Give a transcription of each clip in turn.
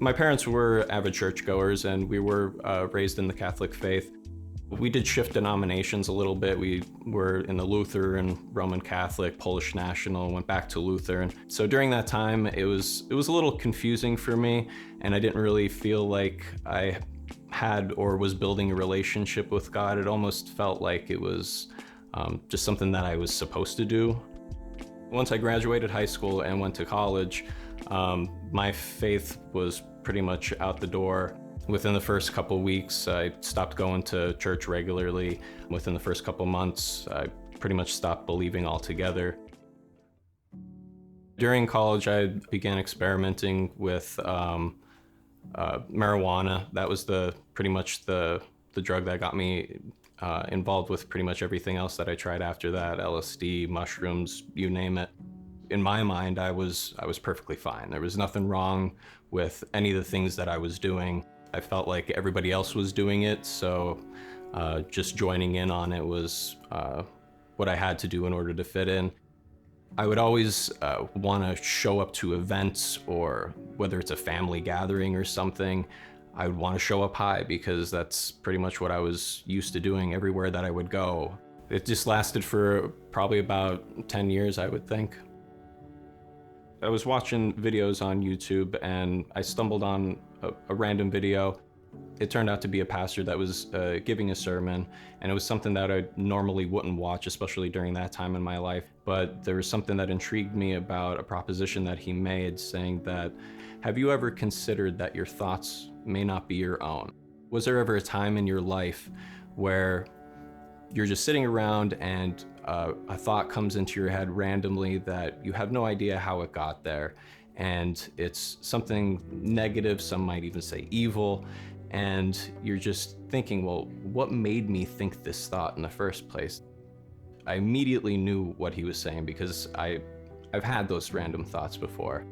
My parents were avid churchgoers, and we were raised in the Catholic faith. We did shift denominations a little bit. We were in the Lutheran, Roman Catholic, Polish National, went back to Lutheran. So during that time, it was a little confusing for me, and I didn't really feel like I had or was building a relationship with God. It almost felt like it was just something that I was supposed to do. Once I graduated high school and went to college, my faith was pretty much out the door. Within the first couple weeks, I stopped going to church regularly. Within the first couple months, I pretty much stopped believing altogether. During college, I began experimenting with marijuana. That was pretty much the drug that got me involved with pretty much everything else that I tried after that. LSD, mushrooms, you name it. In my mind, I was perfectly fine. There was nothing wrong with any of the things that I was doing. I felt like everybody else was doing it, so just joining in on it was what I had to do in order to fit in. I would always want to show up to events, or whether it's a family gathering or something, I would want to show up high because that's pretty much what I was used to doing everywhere that I would go. It just lasted for probably about 10 years, I would think. I was watching videos on YouTube and I stumbled on a random video. It turned out to be a pastor that was giving a sermon, and it was something that I normally wouldn't watch, especially during that time in my life. But there was something that intrigued me about a proposition that he made, saying that, have you ever considered that your thoughts may not be your own? Was there ever a time in your life where you're just sitting around and a thought comes into your head randomly that you have no idea how it got there, and it's something negative, some might even say evil, and you're just thinking, well, what made me think this thought in the first place? I immediately knew what he was saying because I've had those random thoughts before.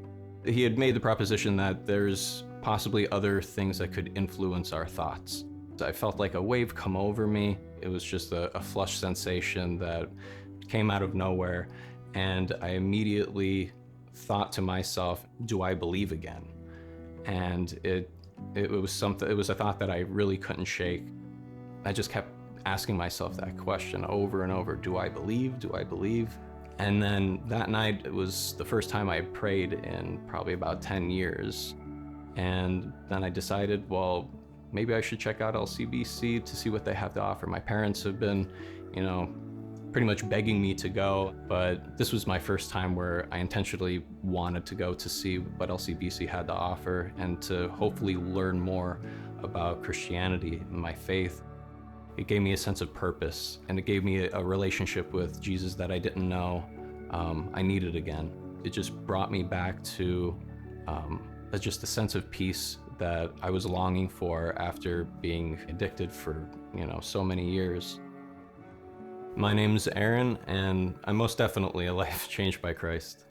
He had made the proposition that there's possibly other things that could influence our thoughts. I felt like a wave come over me. It was just a flush sensation that came out of nowhere, and I immediately thought to myself, do I believe again? And it was a thought that I really couldn't shake. I just kept asking myself that question over and over, do I believe? Do I believe? And then that night, it was the first time I had prayed in probably about 10 years. And then I decided, well, maybe I should check out LCBC to see what they have to offer. My parents have been, pretty much begging me to go, but this was my first time where I intentionally wanted to go to see what LCBC had to offer and to hopefully learn more about Christianity and my faith. It gave me a sense of purpose, and it gave me a relationship with Jesus that I didn't know I needed again. It just brought me back to just a sense of peace that I was longing for after being addicted for, so many years. My name's Aaron, and I'm most definitely a life changed by Christ.